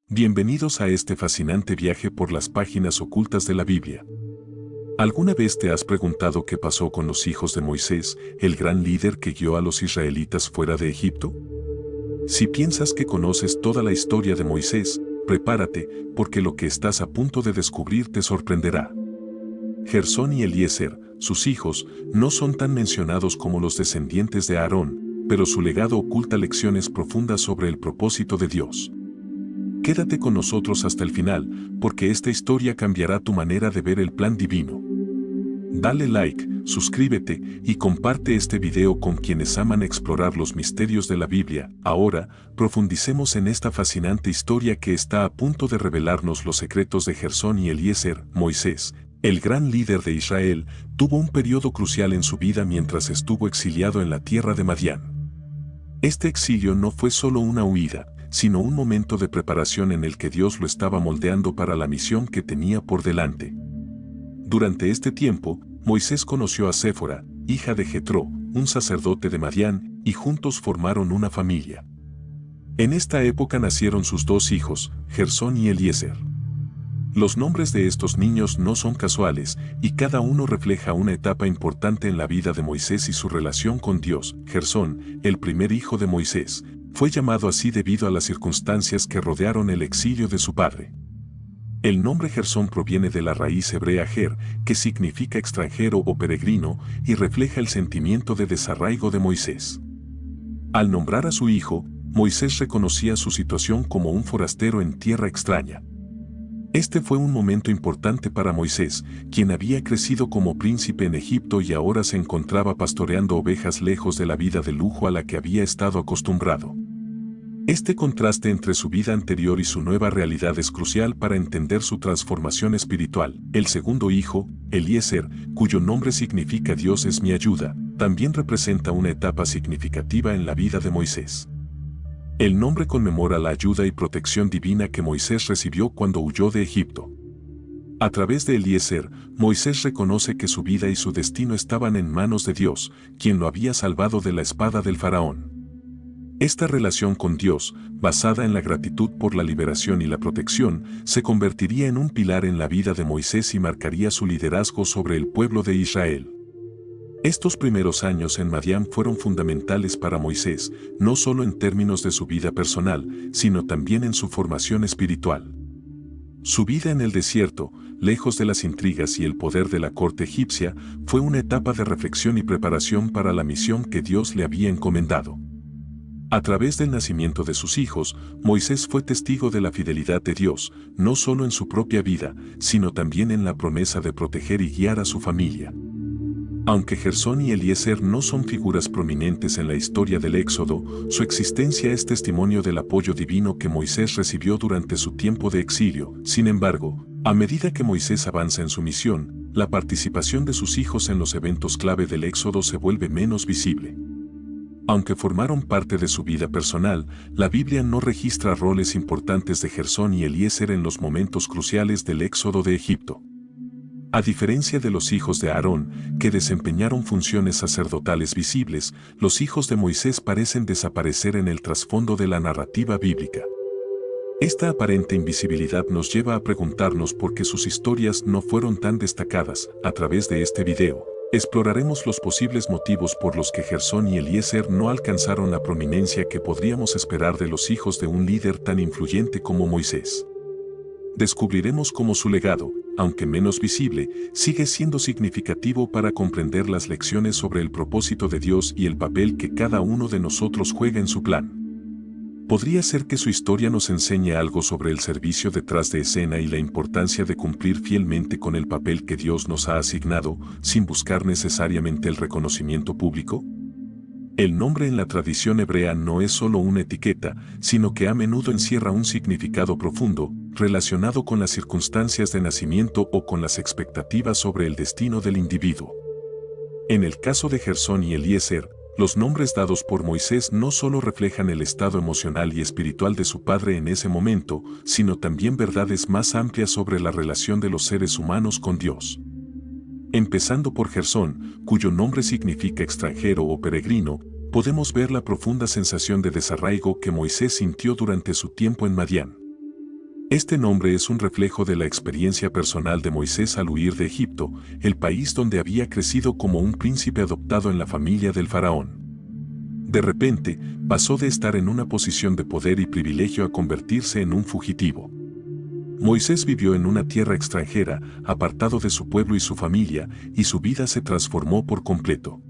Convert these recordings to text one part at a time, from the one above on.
Bienvenidos a este fascinante viaje por las páginas ocultas de la Biblia. ¿Alguna vez te has preguntado qué pasó con los hijos de Moisés, el gran líder que guió a los israelitas fuera de Egipto? Si piensas que conoces toda la historia de Moisés, prepárate, porque lo que estás a punto de descubrir te sorprenderá. Gersón y Eliezer, sus hijos, no son tan mencionados como los descendientes de Aarón, pero su legado oculta lecciones profundas sobre el propósito de Dios. Quédate con nosotros hasta el final, porque esta historia cambiará tu manera de ver el plan divino. Dale like, suscríbete y comparte este video con quienes aman explorar los misterios de la Biblia. Ahora, profundicemos en esta fascinante historia que está a punto de revelarnos los secretos de Gersón y Eliezer. Moisés, el gran líder de Israel, tuvo un periodo crucial en su vida mientras estuvo exiliado en la tierra de Madián. Este exilio no fue solo una huida, sino un momento de preparación en el que Dios lo estaba moldeando para la misión que tenía por delante. Durante este tiempo, Moisés conoció a Séfora, hija de Jetro, un sacerdote de Madián, y juntos formaron una familia. En esta época nacieron sus dos hijos, Gersón y Eliezer. Los nombres de estos niños no son casuales, y cada uno refleja una etapa importante en la vida de Moisés y su relación con Dios. Gersón, el primer hijo de Moisés, fue llamado así debido a las circunstancias que rodearon el exilio de su padre. El nombre Gersón proviene de la raíz hebrea ger, que significa extranjero o peregrino, y refleja el sentimiento de desarraigo de Moisés. Al nombrar a su hijo, Moisés reconocía su situación como un forastero en tierra extraña. Este fue un momento importante para Moisés, quien había crecido como príncipe en Egipto y ahora se encontraba pastoreando ovejas lejos de la vida de lujo a la que había estado acostumbrado. Este contraste entre su vida anterior y su nueva realidad es crucial para entender su transformación espiritual. El segundo hijo, Eliezer, cuyo nombre significa Dios es mi ayuda, también representa una etapa significativa en la vida de Moisés. El nombre conmemora la ayuda y protección divina que Moisés recibió cuando huyó de Egipto. A través de Eliezer, Moisés reconoce que su vida y su destino estaban en manos de Dios, quien lo había salvado de la espada del faraón. Esta relación con Dios, basada en la gratitud por la liberación y la protección, se convertiría en un pilar en la vida de Moisés y marcaría su liderazgo sobre el pueblo de Israel. Estos primeros años en Madián fueron fundamentales para Moisés, no solo en términos de su vida personal, sino también en su formación espiritual. Su vida en el desierto, lejos de las intrigas y el poder de la corte egipcia, fue una etapa de reflexión y preparación para la misión que Dios le había encomendado. A través del nacimiento de sus hijos, Moisés fue testigo de la fidelidad de Dios, no solo en su propia vida, sino también en la promesa de proteger y guiar a su familia. Aunque Gersón y Eliezer no son figuras prominentes en la historia del Éxodo, su existencia es testimonio del apoyo divino que Moisés recibió durante su tiempo de exilio. Sin embargo, a medida que Moisés avanza en su misión, la participación de sus hijos en los eventos clave del Éxodo se vuelve menos visible. Aunque formaron parte de su vida personal, la Biblia no registra roles importantes de Gersón y Eliezer en los momentos cruciales del Éxodo de Egipto. A diferencia de los hijos de Aarón, que desempeñaron funciones sacerdotales visibles, los hijos de Moisés parecen desaparecer en el trasfondo de la narrativa bíblica. Esta aparente invisibilidad nos lleva a preguntarnos por qué sus historias no fueron tan destacadas. A través de este video, exploraremos los posibles motivos por los que Gersón y Eliezer no alcanzaron la prominencia que podríamos esperar de los hijos de un líder tan influyente como Moisés. Descubriremos cómo su legado, aunque menos visible, sigue siendo significativo para comprender las lecciones sobre el propósito de Dios y el papel que cada uno de nosotros juega en su plan. Podría ser que su historia nos enseñe algo sobre el servicio detrás de escena y la importancia de cumplir fielmente con el papel que Dios nos ha asignado, sin buscar necesariamente el reconocimiento público. El nombre en la tradición hebrea no es solo una etiqueta, sino que a menudo encierra un significado profundo, relacionado con las circunstancias de nacimiento o con las expectativas sobre el destino del individuo. En el caso de Gersón y Eliezer, los nombres dados por Moisés no solo reflejan el estado emocional y espiritual de su padre en ese momento, sino también verdades más amplias sobre la relación de los seres humanos con Dios. Empezando por Gersón, cuyo nombre significa extranjero o peregrino, podemos ver la profunda sensación de desarraigo que Moisés sintió durante su tiempo en Madián. Este nombre es un reflejo de la experiencia personal de Moisés al huir de Egipto, el país donde había crecido como un príncipe adoptado en la familia del faraón. De repente, pasó de estar en una posición de poder y privilegio a convertirse en un fugitivo. Moisés vivió en una tierra extranjera, apartado de su pueblo y su familia, y su vida se transformó por completo.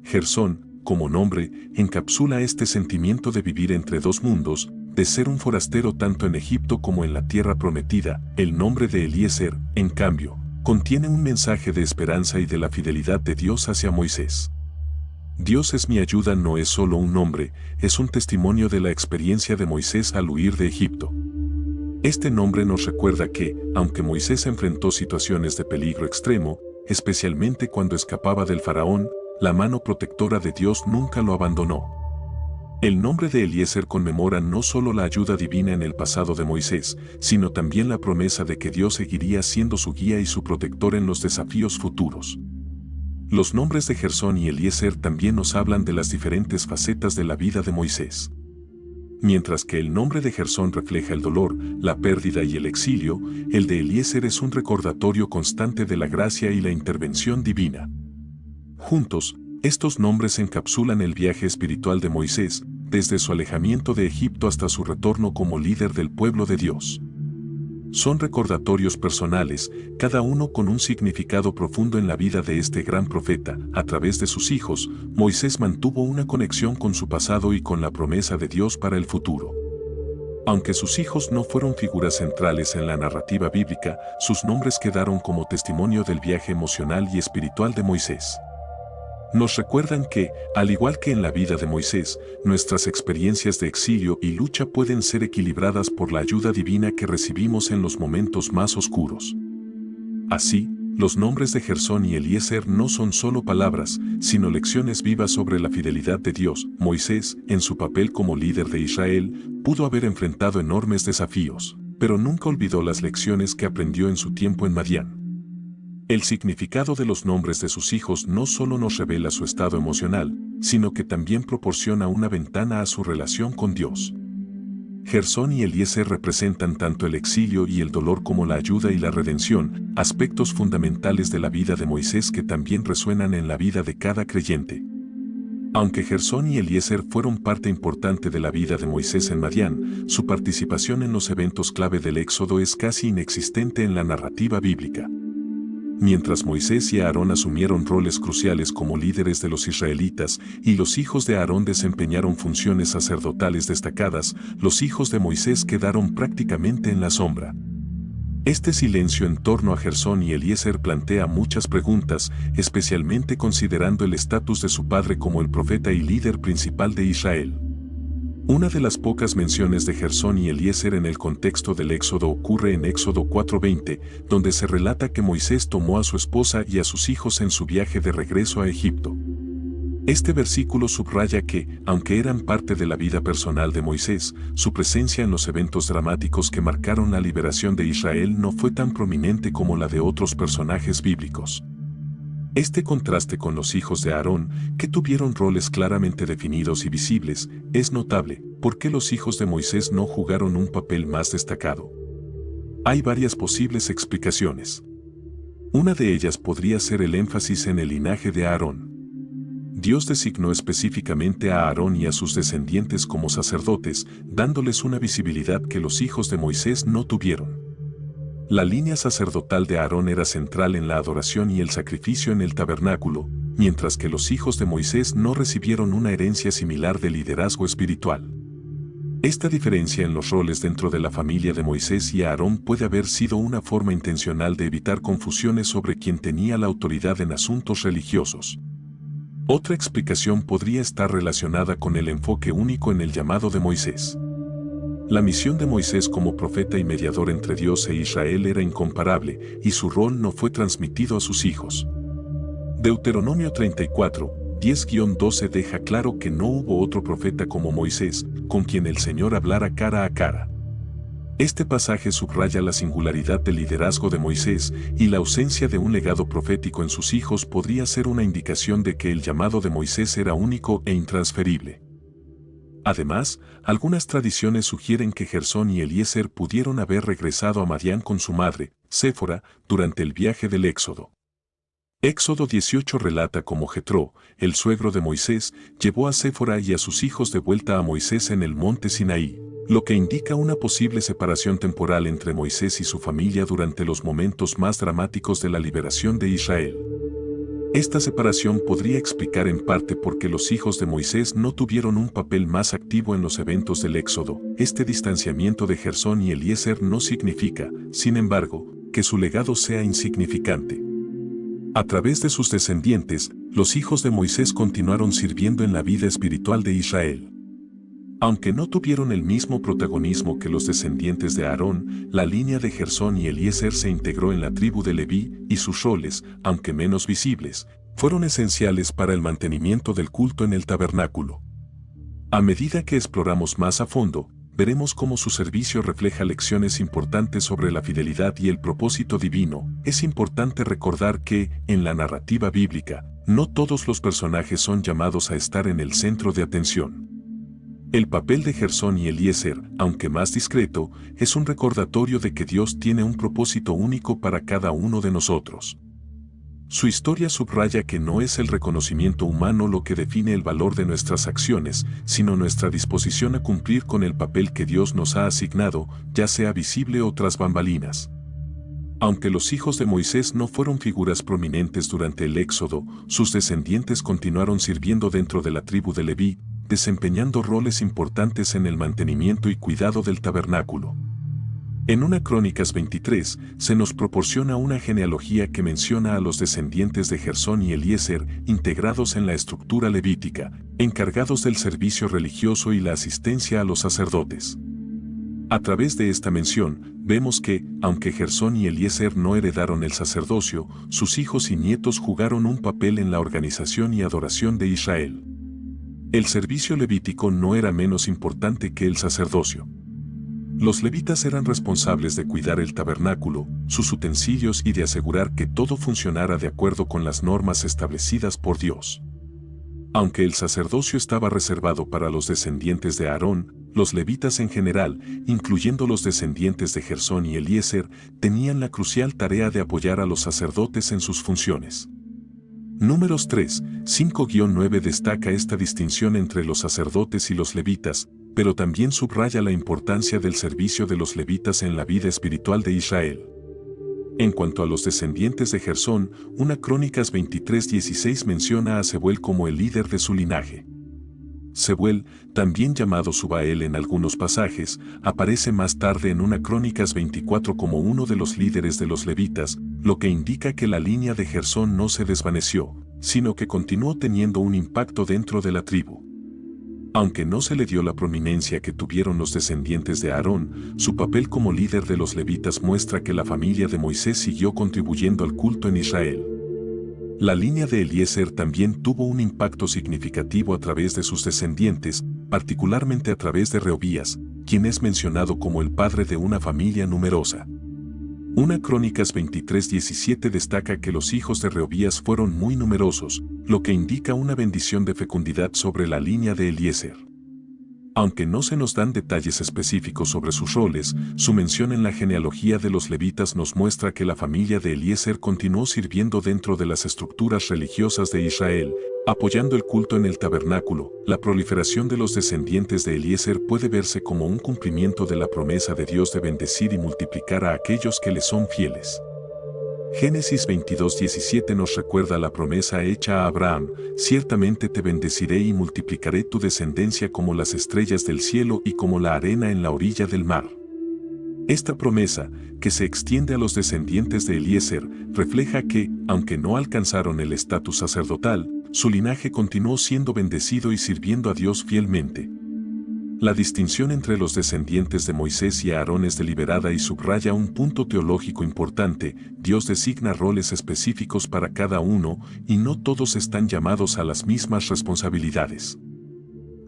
Gersón, como nombre, encapsula este sentimiento de vivir entre dos mundos, de ser un forastero tanto en Egipto como en la tierra prometida. El nombre de Eliezer, en cambio, contiene un mensaje de esperanza y de la fidelidad de Dios hacia Moisés. Dios es mi ayuda no es solo un nombre, es un testimonio de la experiencia de Moisés al huir de Egipto. Este nombre nos recuerda que, aunque Moisés enfrentó situaciones de peligro extremo, especialmente cuando escapaba del faraón, la mano protectora de Dios nunca lo abandonó. El nombre de Eliezer conmemora no solo la ayuda divina en el pasado de Moisés, sino también la promesa de que Dios seguiría siendo su guía y su protector en los desafíos futuros. Los nombres de Gersón y Eliezer también nos hablan de las diferentes facetas de la vida de Moisés. Mientras que el nombre de Gersón refleja el dolor, la pérdida y el exilio, el de Eliezer es un recordatorio constante de la gracia y la intervención divina. Juntos, estos nombres encapsulan el viaje espiritual de Moisés, desde su alejamiento de Egipto hasta su retorno como líder del pueblo de Dios. Son recordatorios personales, cada uno con un significado profundo en la vida de este gran profeta. A través de sus hijos, Moisés mantuvo una conexión con su pasado y con la promesa de Dios para el futuro. Aunque sus hijos no fueron figuras centrales en la narrativa bíblica, sus nombres quedaron como testimonio del viaje emocional y espiritual de Moisés. Nos recuerdan que, al igual que en la vida de Moisés, nuestras experiencias de exilio y lucha pueden ser equilibradas por la ayuda divina que recibimos en los momentos más oscuros. Así, los nombres de Gersón y Eliezer no son solo palabras, sino lecciones vivas sobre la fidelidad de Dios. Moisés, en su papel como líder de Israel, pudo haber enfrentado enormes desafíos, pero nunca olvidó las lecciones que aprendió en su tiempo en Madián. El significado de los nombres de sus hijos no solo nos revela su estado emocional, sino que también proporciona una ventana a su relación con Dios. Gersón y Eliezer representan tanto el exilio y el dolor como la ayuda y la redención, aspectos fundamentales de la vida de Moisés que también resuenan en la vida de cada creyente. Aunque Gersón y Eliezer fueron parte importante de la vida de Moisés en Madián, su participación en los eventos clave del Éxodo es casi inexistente en la narrativa bíblica. Mientras Moisés y Aarón asumieron roles cruciales como líderes de los israelitas y los hijos de Aarón desempeñaron funciones sacerdotales destacadas, los hijos de Moisés quedaron prácticamente en la sombra. Este silencio en torno a Gersón y Eliezer plantea muchas preguntas, especialmente considerando el estatus de su padre como el profeta y líder principal de Israel. Una de las pocas menciones de Gersón y Eliezer en el contexto del Éxodo ocurre en Éxodo 4:20, donde se relata que Moisés tomó a su esposa y a sus hijos en su viaje de regreso a Egipto. Este versículo subraya que, aunque eran parte de la vida personal de Moisés, su presencia en los eventos dramáticos que marcaron la liberación de Israel no fue tan prominente como la de otros personajes bíblicos. Este contraste con los hijos de Aarón, que tuvieron roles claramente definidos y visibles, es notable. ¿Por qué los hijos de Moisés no jugaron un papel más destacado? Hay varias posibles explicaciones. Una de ellas podría ser el énfasis en el linaje de Aarón. Dios designó específicamente a Aarón y a sus descendientes como sacerdotes, dándoles una visibilidad que los hijos de Moisés no tuvieron. La línea sacerdotal de Aarón era central en la adoración y el sacrificio en el tabernáculo, mientras que los hijos de Moisés no recibieron una herencia similar de liderazgo espiritual. Esta diferencia en los roles dentro de la familia de Moisés y Aarón puede haber sido una forma intencional de evitar confusiones sobre quién tenía la autoridad en asuntos religiosos. Otra explicación podría estar relacionada con el enfoque único en el llamado de Moisés. La misión de Moisés como profeta y mediador entre Dios e Israel era incomparable, y su rol no fue transmitido a sus hijos. Deuteronomio 34, 10-12 deja claro que no hubo otro profeta como Moisés, con quien el Señor hablara cara a cara. Este pasaje subraya la singularidad del liderazgo de Moisés, y la ausencia de un legado profético en sus hijos podría ser una indicación de que el llamado de Moisés era único e intransferible. Además, algunas tradiciones sugieren que Gersón y Eliezer pudieron haber regresado a Madián con su madre, Séfora, durante el viaje del Éxodo. Éxodo 18 relata cómo Jetro, el suegro de Moisés, llevó a Séfora y a sus hijos de vuelta a Moisés en el monte Sinaí, lo que indica una posible separación temporal entre Moisés y su familia durante los momentos más dramáticos de la liberación de Israel. Esta separación podría explicar en parte por qué los hijos de Moisés no tuvieron un papel más activo en los eventos del Éxodo. Este distanciamiento de Gersón y Eliezer no significa, sin embargo, que su legado sea insignificante. A través de sus descendientes, los hijos de Moisés continuaron sirviendo en la vida espiritual de Israel. Aunque no tuvieron el mismo protagonismo que los descendientes de Aarón, la línea de Gersón y Eliezer se integró en la tribu de Leví y sus roles, aunque menos visibles, fueron esenciales para el mantenimiento del culto en el tabernáculo. A medida que exploramos más a fondo, veremos cómo su servicio refleja lecciones importantes sobre la fidelidad y el propósito divino. Es importante recordar que, en la narrativa bíblica, no todos los personajes son llamados a estar en el centro de atención. El papel de Gersón y Eliezer, aunque más discreto, es un recordatorio de que Dios tiene un propósito único para cada uno de nosotros. Su historia subraya que no es el reconocimiento humano lo que define el valor de nuestras acciones, sino nuestra disposición a cumplir con el papel que Dios nos ha asignado, ya sea visible o tras bambalinas. Aunque los hijos de Moisés no fueron figuras prominentes durante el Éxodo, sus descendientes continuaron sirviendo dentro de la tribu de Leví, desempeñando roles importantes en el mantenimiento y cuidado del tabernáculo. En 1 Crónicas 23, se nos proporciona una genealogía que menciona a los descendientes de Gersón y Eliezer integrados en la estructura levítica, encargados del servicio religioso y la asistencia a los sacerdotes. A través de esta mención, vemos que, aunque Gersón y Eliezer no heredaron el sacerdocio, sus hijos y nietos jugaron un papel en la organización y adoración de Israel. El servicio levítico no era menos importante que el sacerdocio. Los levitas eran responsables de cuidar el tabernáculo, sus utensilios y de asegurar que todo funcionara de acuerdo con las normas establecidas por Dios. Aunque el sacerdocio estaba reservado para los descendientes de Aarón, los levitas en general, incluyendo los descendientes de Gersón y Eliezer, tenían la crucial tarea de apoyar a los sacerdotes en sus funciones. Números 3, 5-9 destaca esta distinción entre los sacerdotes y los levitas, pero también subraya la importancia del servicio de los levitas en la vida espiritual de Israel. En cuanto a los descendientes de Gersón, 1 Crónicas 23:16 menciona a Sebuel como el líder de su linaje. Sebuel, también llamado Subael en algunos pasajes, aparece más tarde en 1 Crónicas 24 como uno de los líderes de los levitas, lo que indica que la línea de Gersón no se desvaneció, sino que continuó teniendo un impacto dentro de la tribu. Aunque no se le dio la prominencia que tuvieron los descendientes de Aarón, su papel como líder de los levitas muestra que la familia de Moisés siguió contribuyendo al culto en Israel. La línea de Eliezer también tuvo un impacto significativo a través de sus descendientes, particularmente a través de Reobías, quien es mencionado como el padre de una familia numerosa. 1 Crónicas 23:17 destaca que los hijos de Reobías fueron muy numerosos, lo que indica una bendición de fecundidad sobre la línea de Eliezer. Aunque no se nos dan detalles específicos sobre sus roles, su mención en la genealogía de los levitas nos muestra que la familia de Eliezer continuó sirviendo dentro de las estructuras religiosas de Israel, apoyando el culto en el tabernáculo. La proliferación de los descendientes de Eliezer puede verse como un cumplimiento de la promesa de Dios de bendecir y multiplicar a aquellos que le son fieles. Génesis 22:17 nos recuerda la promesa hecha a Abraham: ciertamente te bendeciré y multiplicaré tu descendencia como las estrellas del cielo y como la arena en la orilla del mar. Esta promesa, que se extiende a los descendientes de Eliezer, refleja que, aunque no alcanzaron el estatus sacerdotal, su linaje continuó siendo bendecido y sirviendo a Dios fielmente. La distinción entre los descendientes de Moisés y Aarón es deliberada y subraya un punto teológico importante: Dios designa roles específicos para cada uno, y no todos están llamados a las mismas responsabilidades.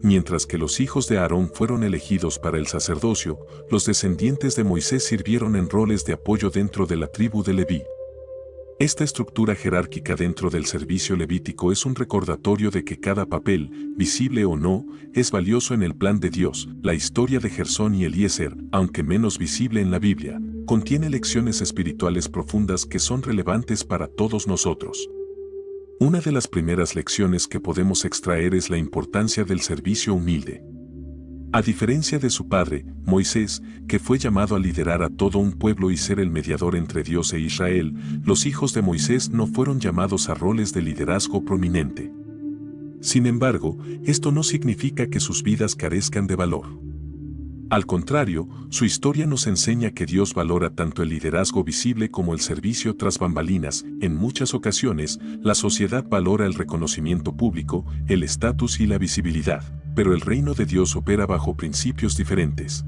Mientras que los hijos de Aarón fueron elegidos para el sacerdocio, los descendientes de Moisés sirvieron en roles de apoyo dentro de la tribu de Leví. Esta estructura jerárquica dentro del servicio levítico es un recordatorio de que cada papel, visible o no, es valioso en el plan de Dios. La historia de Gersón y Eliezer, aunque menos visible en la Biblia, contiene lecciones espirituales profundas que son relevantes para todos nosotros. Una de las primeras lecciones que podemos extraer es la importancia del servicio humilde. A diferencia de su padre, Moisés, que fue llamado a liderar a todo un pueblo y ser el mediador entre Dios e Israel, los hijos de Moisés no fueron llamados a roles de liderazgo prominente. Sin embargo, esto no significa que sus vidas carezcan de valor. Al contrario, su historia nos enseña que Dios valora tanto el liderazgo visible como el servicio tras bambalinas. En muchas ocasiones, la sociedad valora el reconocimiento público, el estatus y la visibilidad, pero el reino de Dios opera bajo principios diferentes.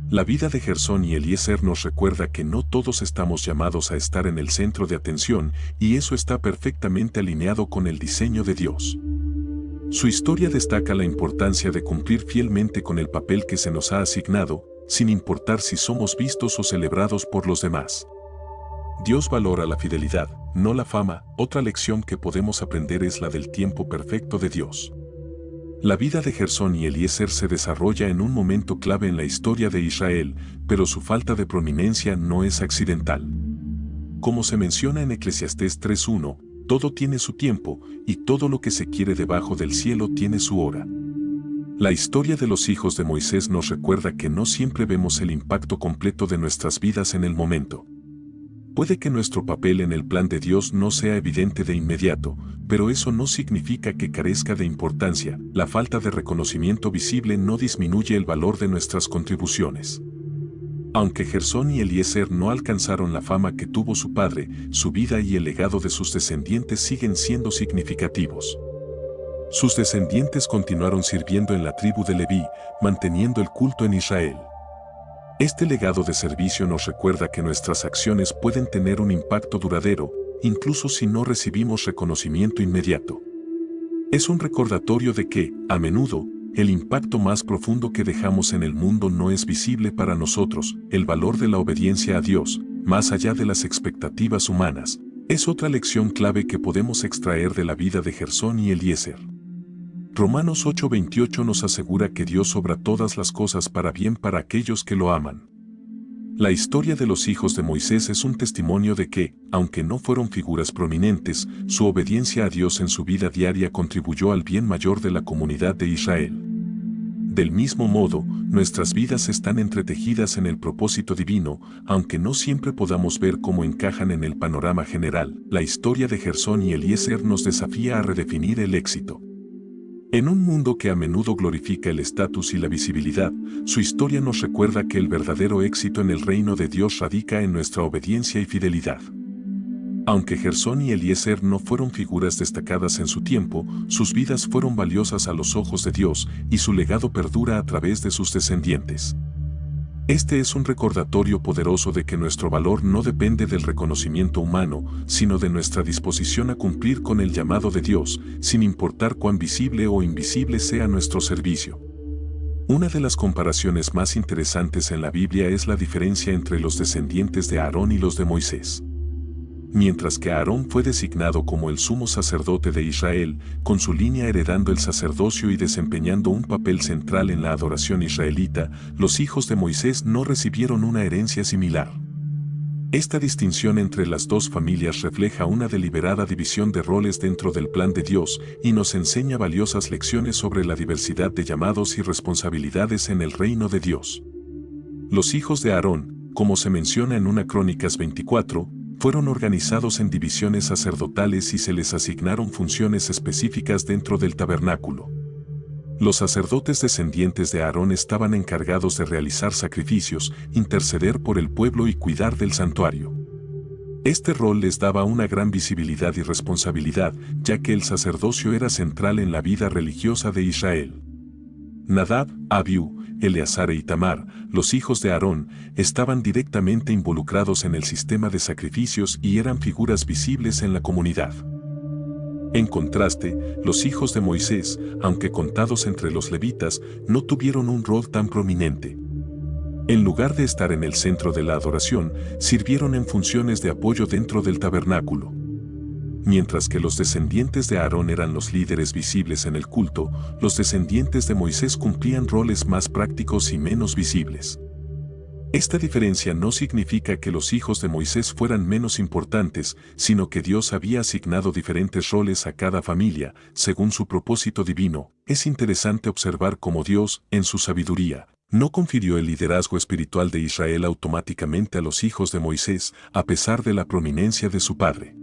La vida de Gersón y Eliezer nos recuerda que no todos estamos llamados a estar en el centro de atención, y eso está perfectamente alineado con el diseño de Dios. Su historia destaca la importancia de cumplir fielmente con el papel que se nos ha asignado, sin importar si somos vistos o celebrados por los demás. Dios valora la fidelidad, no la fama. Otra lección que podemos aprender es la del tiempo perfecto de Dios. La vida de Gersón y Eliezer se desarrolla en un momento clave en la historia de Israel, pero su falta de prominencia no es accidental. Como se menciona en Eclesiastés 3:1, todo tiene su tiempo, y todo lo que se quiere debajo del cielo tiene su hora. La historia de los hijos de Moisés nos recuerda que no siempre vemos el impacto completo de nuestras vidas en el momento. Puede que nuestro papel en el plan de Dios no sea evidente de inmediato, pero eso no significa que carezca de importancia. La falta de reconocimiento visible no disminuye el valor de nuestras contribuciones. Aunque Gersón y Eliezer no alcanzaron la fama que tuvo su padre, su vida y el legado de sus descendientes siguen siendo significativos. Sus descendientes continuaron sirviendo en la tribu de Leví, manteniendo el culto en Israel. Este legado de servicio nos recuerda que nuestras acciones pueden tener un impacto duradero, incluso si no recibimos reconocimiento inmediato. Es un recordatorio de que, a menudo, el impacto más profundo que dejamos en el mundo no es visible para nosotros. El valor de la obediencia a Dios, más allá de las expectativas humanas, es otra lección clave que podemos extraer de la vida de Gersón y Eliezer. Romanos 8:28 nos asegura que Dios obra todas las cosas para bien para aquellos que lo aman. La historia de los hijos de Moisés es un testimonio de que, aunque no fueron figuras prominentes, su obediencia a Dios en su vida diaria contribuyó al bien mayor de la comunidad de Israel. Del mismo modo, nuestras vidas están entretejidas en el propósito divino, aunque no siempre podamos ver cómo encajan en el panorama general. La historia de Gersón y Eliezer nos desafía a redefinir el éxito. En un mundo que a menudo glorifica el estatus y la visibilidad, su historia nos recuerda que el verdadero éxito en el reino de Dios radica en nuestra obediencia y fidelidad. Aunque Gersón y Eliezer no fueron figuras destacadas en su tiempo, sus vidas fueron valiosas a los ojos de Dios y su legado perdura a través de sus descendientes. Este es un recordatorio poderoso de que nuestro valor no depende del reconocimiento humano, sino de nuestra disposición a cumplir con el llamado de Dios, sin importar cuán visible o invisible sea nuestro servicio. Una de las comparaciones más interesantes en la Biblia es la diferencia entre los descendientes de Aarón y los de Moisés. Mientras que Aarón fue designado como el sumo sacerdote de Israel, con su línea heredando el sacerdocio y desempeñando un papel central en la adoración israelita, los hijos de Moisés no recibieron una herencia similar. Esta distinción entre las dos familias refleja una deliberada división de roles dentro del plan de Dios y nos enseña valiosas lecciones sobre la diversidad de llamados y responsabilidades en el reino de Dios. Los hijos de Aarón, como se menciona en 1 Crónicas 24, fueron organizados en divisiones sacerdotales y se les asignaron funciones específicas dentro del tabernáculo. Los sacerdotes descendientes de Aarón estaban encargados de realizar sacrificios, interceder por el pueblo y cuidar del santuario. Este rol les daba una gran visibilidad y responsabilidad, ya que el sacerdocio era central en la vida religiosa de Israel. Nadab, Abiú, Eleazar e Itamar, los hijos de Aarón, estaban directamente involucrados en el sistema de sacrificios y eran figuras visibles en la comunidad. En contraste, los hijos de Moisés, aunque contados entre los levitas, no tuvieron un rol tan prominente. En lugar de estar en el centro de la adoración, sirvieron en funciones de apoyo dentro del tabernáculo. Mientras que los descendientes de Aarón eran los líderes visibles en el culto, los descendientes de Moisés cumplían roles más prácticos y menos visibles. Esta diferencia no significa que los hijos de Moisés fueran menos importantes, sino que Dios había asignado diferentes roles a cada familia, según su propósito divino. Es interesante observar cómo Dios, en su sabiduría, no confirió el liderazgo espiritual de Israel automáticamente a los hijos de Moisés, a pesar de la prominencia de su padre.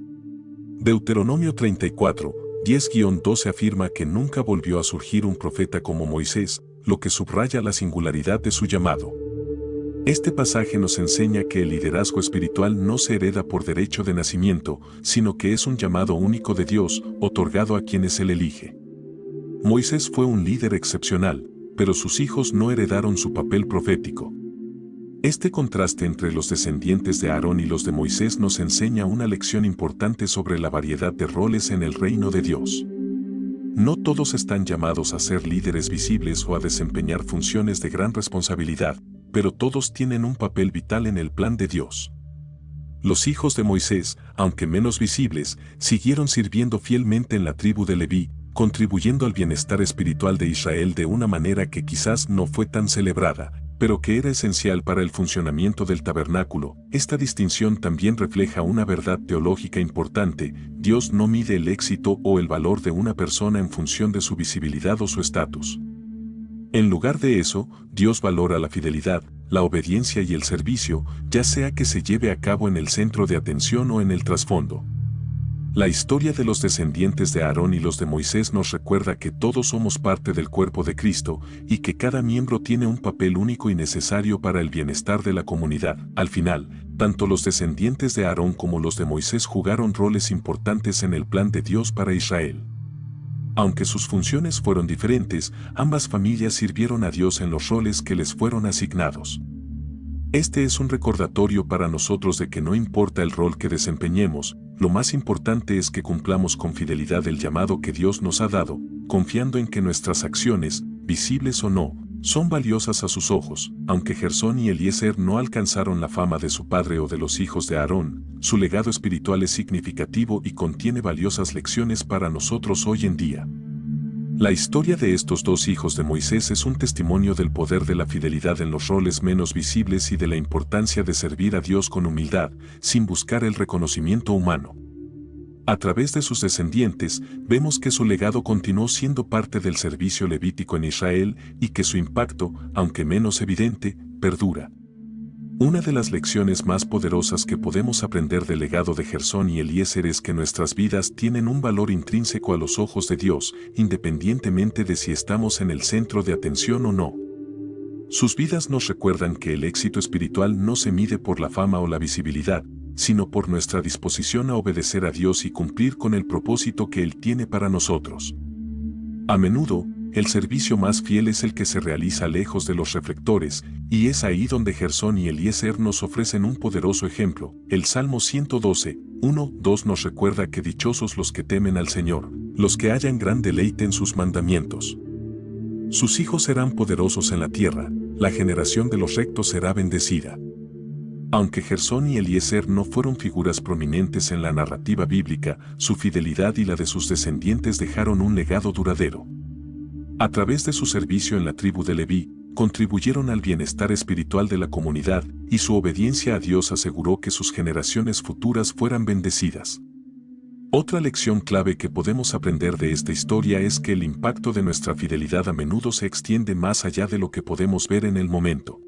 Deuteronomio 34, 10-12 afirma que nunca volvió a surgir un profeta como Moisés, lo que subraya la singularidad de su llamado. Este pasaje nos enseña que el liderazgo espiritual no se hereda por derecho de nacimiento, sino que es un llamado único de Dios, otorgado a quienes Él elige. Moisés fue un líder excepcional, pero sus hijos no heredaron su papel profético. Este contraste entre los descendientes de Aarón y los de Moisés nos enseña una lección importante sobre la variedad de roles en el reino de Dios. No todos están llamados a ser líderes visibles o a desempeñar funciones de gran responsabilidad, pero todos tienen un papel vital en el plan de Dios. Los hijos de Moisés, aunque menos visibles, siguieron sirviendo fielmente en la tribu de Leví, contribuyendo al bienestar espiritual de Israel de una manera que quizás no fue tan celebrada, pero que era esencial para el funcionamiento del tabernáculo. Esta distinción también refleja una verdad teológica importante: Dios no mide el éxito o el valor de una persona en función de su visibilidad o su estatus. En lugar de eso, Dios valora la fidelidad, la obediencia y el servicio, ya sea que se lleve a cabo en el centro de atención o en el trasfondo. La historia de los descendientes de Aarón y los de Moisés nos recuerda que todos somos parte del cuerpo de Cristo y que cada miembro tiene un papel único y necesario para el bienestar de la comunidad. Al final, tanto los descendientes de Aarón como los de Moisés jugaron roles importantes en el plan de Dios para Israel. Aunque sus funciones fueron diferentes, ambas familias sirvieron a Dios en los roles que les fueron asignados. Este es un recordatorio para nosotros de que no importa el rol que desempeñemos, lo más importante es que cumplamos con fidelidad el llamado que Dios nos ha dado, confiando en que nuestras acciones, visibles o no, son valiosas a sus ojos. Aunque Gersón y Eliezer no alcanzaron la fama de su padre o de los hijos de Aarón, su legado espiritual es significativo y contiene valiosas lecciones para nosotros hoy en día. La historia de estos dos hijos de Moisés es un testimonio del poder de la fidelidad en los roles menos visibles y de la importancia de servir a Dios con humildad, sin buscar el reconocimiento humano. A través de sus descendientes, vemos que su legado continuó siendo parte del servicio levítico en Israel y que su impacto, aunque menos evidente, perdura. Una de las lecciones más poderosas que podemos aprender del legado de Gersón y Eliezer es que nuestras vidas tienen un valor intrínseco a los ojos de Dios, independientemente de si estamos en el centro de atención o no. Sus vidas nos recuerdan que el éxito espiritual no se mide por la fama o la visibilidad, sino por nuestra disposición a obedecer a Dios y cumplir con el propósito que Él tiene para nosotros. A menudo, el servicio más fiel es el que se realiza lejos de los reflectores, y es ahí donde Gersón y Eliezer nos ofrecen un poderoso ejemplo. El Salmo 112, 1-2 nos recuerda que dichosos los que temen al Señor, los que hallan gran deleite en sus mandamientos. Sus hijos serán poderosos en la tierra, la generación de los rectos será bendecida. Aunque Gersón y Eliezer no fueron figuras prominentes en la narrativa bíblica, su fidelidad y la de sus descendientes dejaron un legado duradero. A través de su servicio en la tribu de Leví, contribuyeron al bienestar espiritual de la comunidad, y su obediencia a Dios aseguró que sus generaciones futuras fueran bendecidas. Otra lección clave que podemos aprender de esta historia es que el impacto de nuestra fidelidad a menudo se extiende más allá de lo que podemos ver en el momento.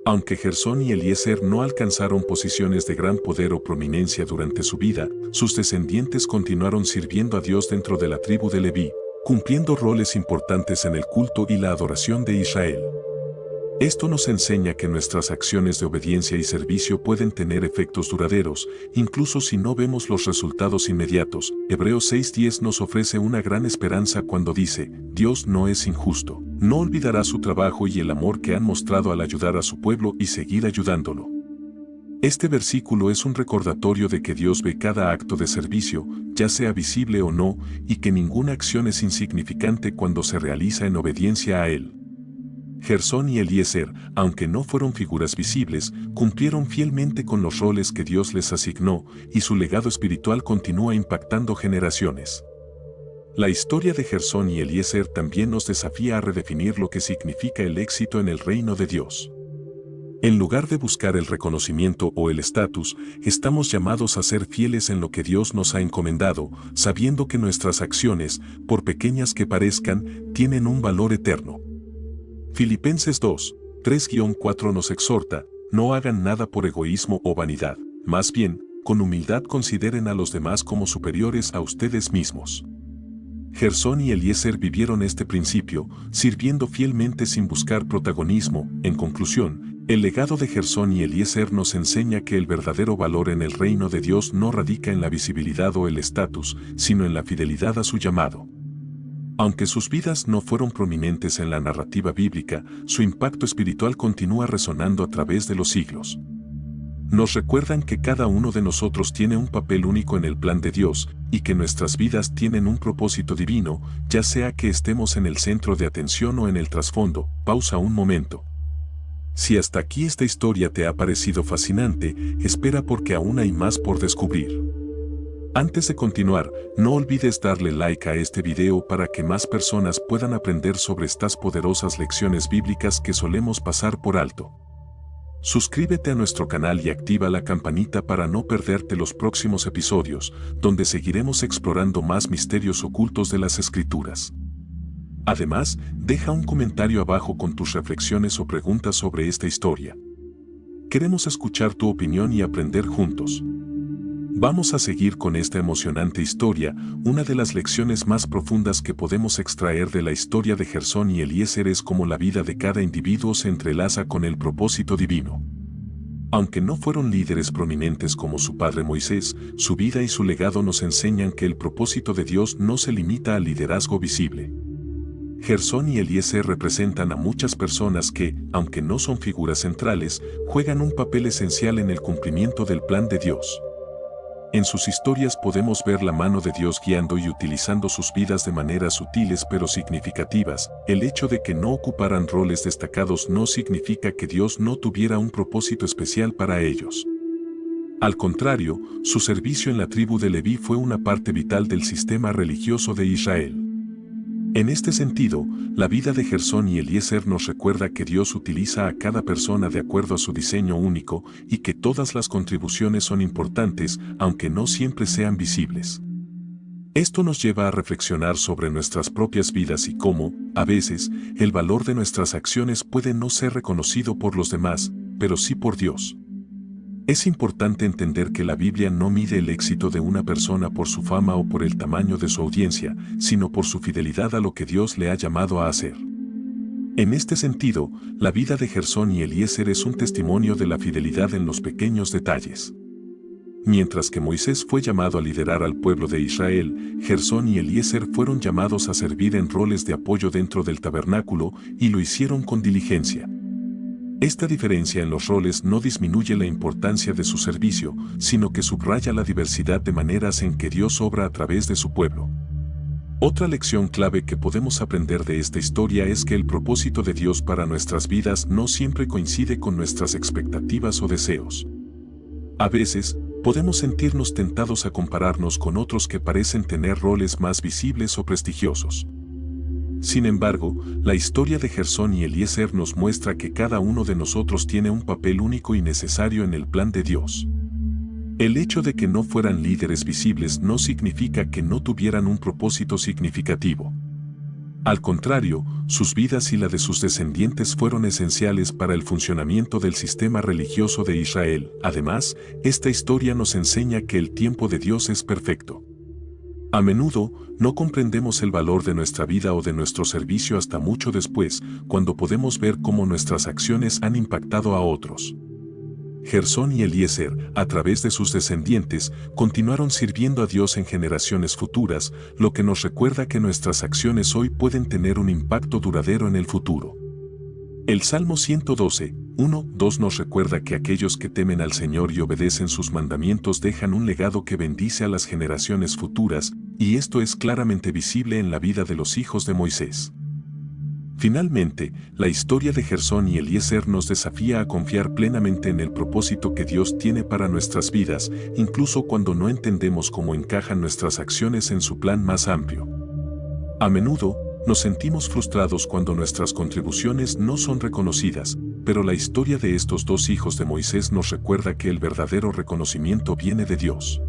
Aunque Gersón y Eliezer no alcanzaron posiciones de gran poder o prominencia durante su vida, sus descendientes continuaron sirviendo a Dios dentro de la tribu de Leví, cumpliendo roles importantes en el culto y la adoración de Israel. Esto nos enseña que nuestras acciones de obediencia y servicio pueden tener efectos duraderos, incluso si no vemos los resultados inmediatos. Hebreos 6:10 nos ofrece una gran esperanza cuando dice: Dios no es injusto, no olvidará su trabajo y el amor que han mostrado al ayudar a su pueblo y seguir ayudándolo. Este versículo es un recordatorio de que Dios ve cada acto de servicio, ya sea visible o no, y que ninguna acción es insignificante cuando se realiza en obediencia a Él. Gersón y Eliezer, aunque no fueron figuras visibles, cumplieron fielmente con los roles que Dios les asignó, y su legado espiritual continúa impactando generaciones. La historia de Gersón y Eliezer también nos desafía a redefinir lo que significa el éxito en el reino de Dios. En lugar de buscar el reconocimiento o el estatus, estamos llamados a ser fieles en lo que Dios nos ha encomendado, sabiendo que nuestras acciones, por pequeñas que parezcan, tienen un valor eterno. Filipenses 2, 3-4 nos exhorta: no hagan nada por egoísmo o vanidad, más bien, con humildad consideren a los demás como superiores a ustedes mismos. Gersón y Eliezer vivieron este principio, sirviendo fielmente sin buscar protagonismo. En conclusión, el legado de Gersón y Eliezer nos enseña que el verdadero valor en el reino de Dios no radica en la visibilidad o el estatus, sino en la fidelidad a su llamado. Aunque sus vidas no fueron prominentes en la narrativa bíblica, su impacto espiritual continúa resonando a través de los siglos. Nos recuerdan que cada uno de nosotros tiene un papel único en el plan de Dios y que nuestras vidas tienen un propósito divino, ya sea que estemos en el centro de atención o en el trasfondo. Pausa un momento. Si hasta aquí esta historia te ha parecido fascinante, espera porque aún hay más por descubrir. Antes de continuar, no olvides darle like a este video para que más personas puedan aprender sobre estas poderosas lecciones bíblicas que solemos pasar por alto. Suscríbete a nuestro canal y activa la campanita para no perderte los próximos episodios, donde seguiremos explorando más misterios ocultos de las Escrituras. Además, deja un comentario abajo con tus reflexiones o preguntas sobre esta historia. Queremos escuchar tu opinión y aprender juntos. Vamos a seguir con esta emocionante historia. Una de las lecciones más profundas que podemos extraer de la historia de Gersón y Eliezer es cómo la vida de cada individuo se entrelaza con el propósito divino. Aunque no fueron líderes prominentes como su padre Moisés, su vida y su legado nos enseñan que el propósito de Dios no se limita al liderazgo visible. Gersón y Eliezer representan a muchas personas que, aunque no son figuras centrales, juegan un papel esencial en el cumplimiento del plan de Dios. En sus historias podemos ver la mano de Dios guiando y utilizando sus vidas de maneras sutiles pero significativas. El hecho de que no ocuparan roles destacados no significa que Dios no tuviera un propósito especial para ellos. Al contrario, su servicio en la tribu de Leví fue una parte vital del sistema religioso de Israel. En este sentido, la vida de Gersón y Eliezer nos recuerda que Dios utiliza a cada persona de acuerdo a su diseño único y que todas las contribuciones son importantes, aunque no siempre sean visibles. Esto nos lleva a reflexionar sobre nuestras propias vidas y cómo, a veces, el valor de nuestras acciones puede no ser reconocido por los demás, pero sí por Dios. Es importante entender que la Biblia no mide el éxito de una persona por su fama o por el tamaño de su audiencia, sino por su fidelidad a lo que Dios le ha llamado a hacer. En este sentido, la vida de Gersón y Eliezer es un testimonio de la fidelidad en los pequeños detalles. Mientras que Moisés fue llamado a liderar al pueblo de Israel, Gersón y Eliezer fueron llamados a servir en roles de apoyo dentro del tabernáculo y lo hicieron con diligencia. Esta diferencia en los roles no disminuye la importancia de su servicio, sino que subraya la diversidad de maneras en que Dios obra a través de su pueblo. Otra lección clave que podemos aprender de esta historia es que el propósito de Dios para nuestras vidas no siempre coincide con nuestras expectativas o deseos. A veces, podemos sentirnos tentados a compararnos con otros que parecen tener roles más visibles o prestigiosos. Sin embargo, la historia de Gersón y Eliezer nos muestra que cada uno de nosotros tiene un papel único y necesario en el plan de Dios. El hecho de que no fueran líderes visibles no significa que no tuvieran un propósito significativo. Al contrario, sus vidas y la de sus descendientes fueron esenciales para el funcionamiento del sistema religioso de Israel. Además, esta historia nos enseña que el tiempo de Dios es perfecto. A menudo, no comprendemos el valor de nuestra vida o de nuestro servicio hasta mucho después, cuando podemos ver cómo nuestras acciones han impactado a otros. Gersón y Eliezer, a través de sus descendientes, continuaron sirviendo a Dios en generaciones futuras, lo que nos recuerda que nuestras acciones hoy pueden tener un impacto duradero en el futuro. El Salmo 112, 1-2 nos recuerda que aquellos que temen al Señor y obedecen sus mandamientos dejan un legado que bendice a las generaciones futuras, y esto es claramente visible en la vida de los hijos de Moisés. Finalmente, la historia de Gersón y Eliezer nos desafía a confiar plenamente en el propósito que Dios tiene para nuestras vidas, incluso cuando no entendemos cómo encajan nuestras acciones en su plan más amplio. A menudo, nos sentimos frustrados cuando nuestras contribuciones no son reconocidas, pero la historia de estos dos hijos de Moisés nos recuerda que el verdadero reconocimiento viene de Dios.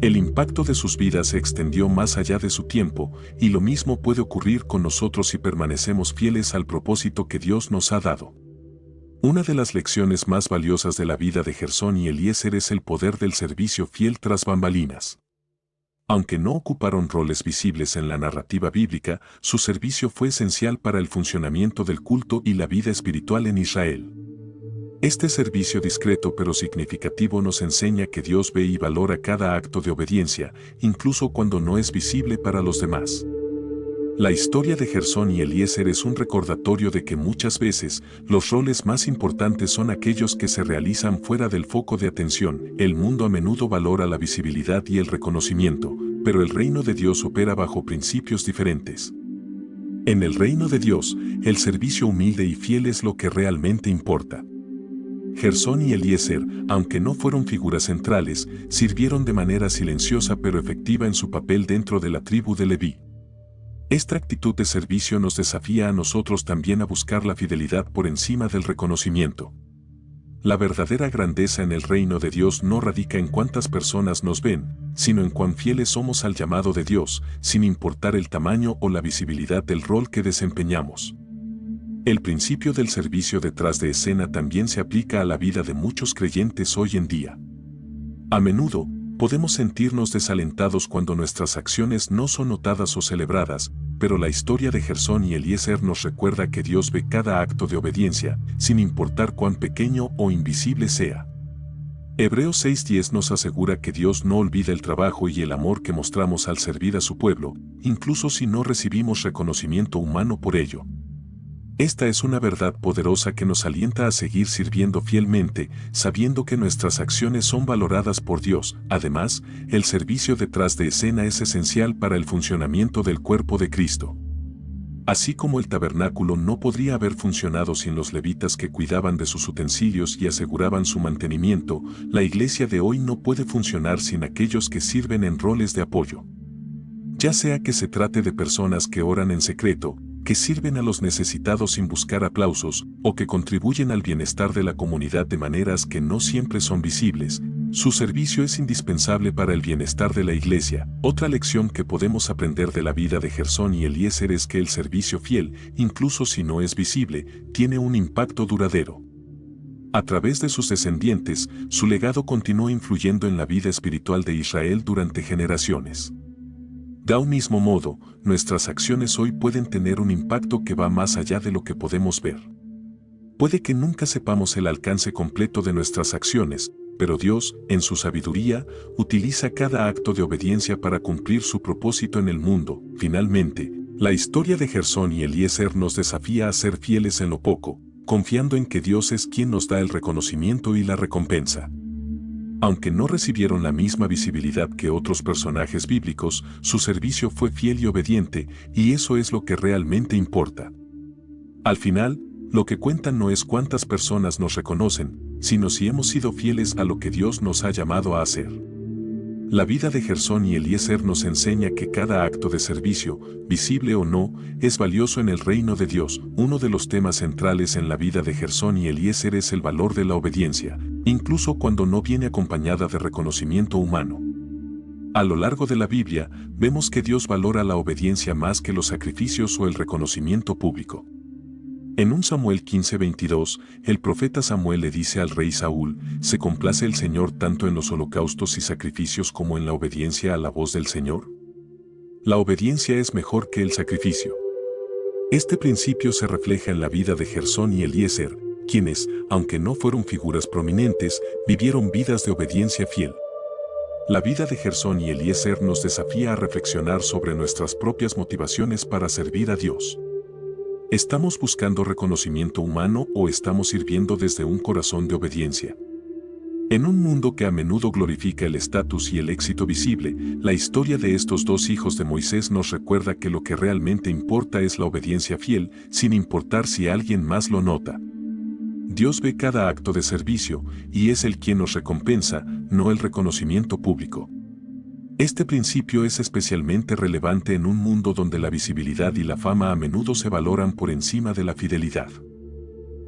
El impacto de sus vidas se extendió más allá de su tiempo, y lo mismo puede ocurrir con nosotros si permanecemos fieles al propósito que Dios nos ha dado. Una de las lecciones más valiosas de la vida de Gersón y Eliezer es el poder del servicio fiel tras bambalinas. Aunque no ocuparon roles visibles en la narrativa bíblica, su servicio fue esencial para el funcionamiento del culto y la vida espiritual en Israel. Este servicio discreto pero significativo nos enseña que Dios ve y valora cada acto de obediencia, incluso cuando no es visible para los demás. La historia de Gersón y Eliezer es un recordatorio de que muchas veces los roles más importantes son aquellos que se realizan fuera del foco de atención. El mundo a menudo valora la visibilidad y el reconocimiento, pero el reino de Dios opera bajo principios diferentes. En el reino de Dios, el servicio humilde y fiel es lo que realmente importa. Gersón y Eliezer, aunque no fueron figuras centrales, sirvieron de manera silenciosa pero efectiva en su papel dentro de la tribu de Leví. Esta actitud de servicio nos desafía a nosotros también a buscar la fidelidad por encima del reconocimiento. La verdadera grandeza en el reino de Dios no radica en cuántas personas nos ven, sino en cuán fieles somos al llamado de Dios, sin importar el tamaño o la visibilidad del rol que desempeñamos. El principio del servicio detrás de escena también se aplica a la vida de muchos creyentes hoy en día. A menudo, podemos sentirnos desalentados cuando nuestras acciones no son notadas o celebradas, pero la historia de Gersón y Eliezer nos recuerda que Dios ve cada acto de obediencia, sin importar cuán pequeño o invisible sea. Hebreos 6:10 nos asegura que Dios no olvida el trabajo y el amor que mostramos al servir a su pueblo, incluso si no recibimos reconocimiento humano por ello. Esta es una verdad poderosa que nos alienta a seguir sirviendo fielmente, sabiendo que nuestras acciones son valoradas por Dios. Además, el servicio detrás de escena es esencial para el funcionamiento del cuerpo de Cristo. Así como el tabernáculo no podría haber funcionado sin los levitas que cuidaban de sus utensilios y aseguraban su mantenimiento, la iglesia de hoy no puede funcionar sin aquellos que sirven en roles de apoyo. Ya sea que se trate de personas que oran en secreto, que sirven a los necesitados sin buscar aplausos, o que contribuyen al bienestar de la comunidad de maneras que no siempre son visibles, su servicio es indispensable para el bienestar de la iglesia. Otra lección que podemos aprender de la vida de Gersón y Eliezer es que el servicio fiel, incluso si no es visible, tiene un impacto duradero. A través de sus descendientes, su legado continuó influyendo en la vida espiritual de Israel durante generaciones. De un mismo modo, nuestras acciones hoy pueden tener un impacto que va más allá de lo que podemos ver. Puede que nunca sepamos el alcance completo de nuestras acciones, pero Dios, en su sabiduría, utiliza cada acto de obediencia para cumplir su propósito en el mundo. Finalmente, la historia de Gersón y Eliezer nos desafía a ser fieles en lo poco, confiando en que Dios es quien nos da el reconocimiento y la recompensa. Aunque no recibieron la misma visibilidad que otros personajes bíblicos, su servicio fue fiel y obediente, y eso es lo que realmente importa. Al final, lo que cuenta no es cuántas personas nos reconocen, sino si hemos sido fieles a lo que Dios nos ha llamado a hacer. La vida de Gersón y Eliezer nos enseña que cada acto de servicio, visible o no, es valioso en el reino de Dios. Uno de los temas centrales en la vida de Gersón y Eliezer es el valor de la obediencia, incluso cuando no viene acompañada de reconocimiento humano. A lo largo de la Biblia, vemos que Dios valora la obediencia más que los sacrificios o el reconocimiento público. En 1 Samuel 15:22, el profeta Samuel le dice al rey Saúl: ¿se complace el Señor tanto en los holocaustos y sacrificios como en la obediencia a la voz del Señor? La obediencia es mejor que el sacrificio. Este principio se refleja en la vida de Gersón y Eliezer, quienes, aunque no fueron figuras prominentes, vivieron vidas de obediencia fiel. La vida de Gersón y Eliezer nos desafía a reflexionar sobre nuestras propias motivaciones para servir a Dios. ¿Estamos buscando reconocimiento humano o estamos sirviendo desde un corazón de obediencia? En un mundo que a menudo glorifica el estatus y el éxito visible, la historia de estos dos hijos de Moisés nos recuerda que lo que realmente importa es la obediencia fiel, sin importar si alguien más lo nota. Dios ve cada acto de servicio, y es Él quien nos recompensa, no el reconocimiento público. Este principio es especialmente relevante en un mundo donde la visibilidad y la fama a menudo se valoran por encima de la fidelidad.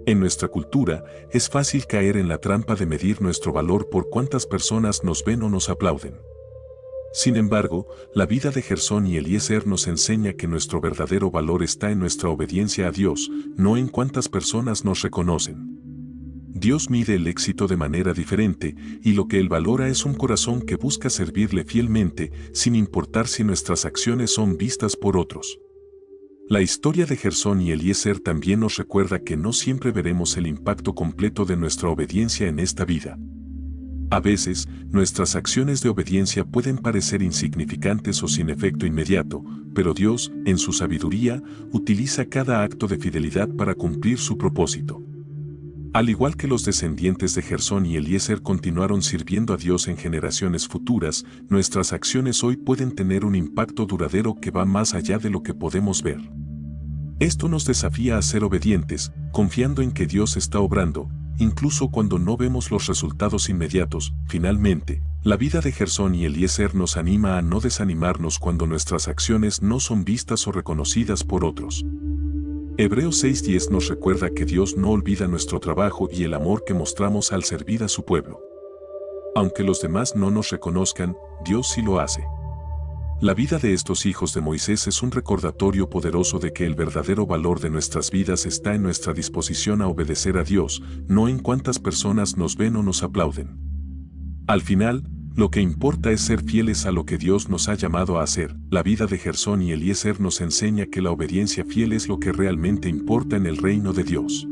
En nuestra cultura, es fácil caer en la trampa de medir nuestro valor por cuántas personas nos ven o nos aplauden. Sin embargo, la vida de Gersón y Eliezer nos enseña que nuestro verdadero valor está en nuestra obediencia a Dios, no en cuántas personas nos reconocen. Dios mide el éxito de manera diferente, y lo que Él valora es un corazón que busca servirle fielmente, sin importar si nuestras acciones son vistas por otros. La historia de Gersón y Eliezer también nos recuerda que no siempre veremos el impacto completo de nuestra obediencia en esta vida. A veces, nuestras acciones de obediencia pueden parecer insignificantes o sin efecto inmediato, pero Dios, en su sabiduría, utiliza cada acto de fidelidad para cumplir su propósito. Al igual que los descendientes de Gersón y Eliezer continuaron sirviendo a Dios en generaciones futuras, nuestras acciones hoy pueden tener un impacto duradero que va más allá de lo que podemos ver. Esto nos desafía a ser obedientes, confiando en que Dios está obrando, incluso cuando no vemos los resultados inmediatos. Finalmente, la vida de Gersón y Eliezer nos anima a no desanimarnos cuando nuestras acciones no son vistas o reconocidas por otros. Hebreos 6:10 nos recuerda que Dios no olvida nuestro trabajo y el amor que mostramos al servir a su pueblo. Aunque los demás no nos reconozcan, Dios sí lo hace. La vida de estos hijos de Moisés es un recordatorio poderoso de que el verdadero valor de nuestras vidas está en nuestra disposición a obedecer a Dios, no en cuántas personas nos ven o nos aplauden. Al final, lo que importa es ser fieles a lo que Dios nos ha llamado a hacer. La vida de Gersón y Eliezer nos enseña que la obediencia fiel es lo que realmente importa en el reino de Dios.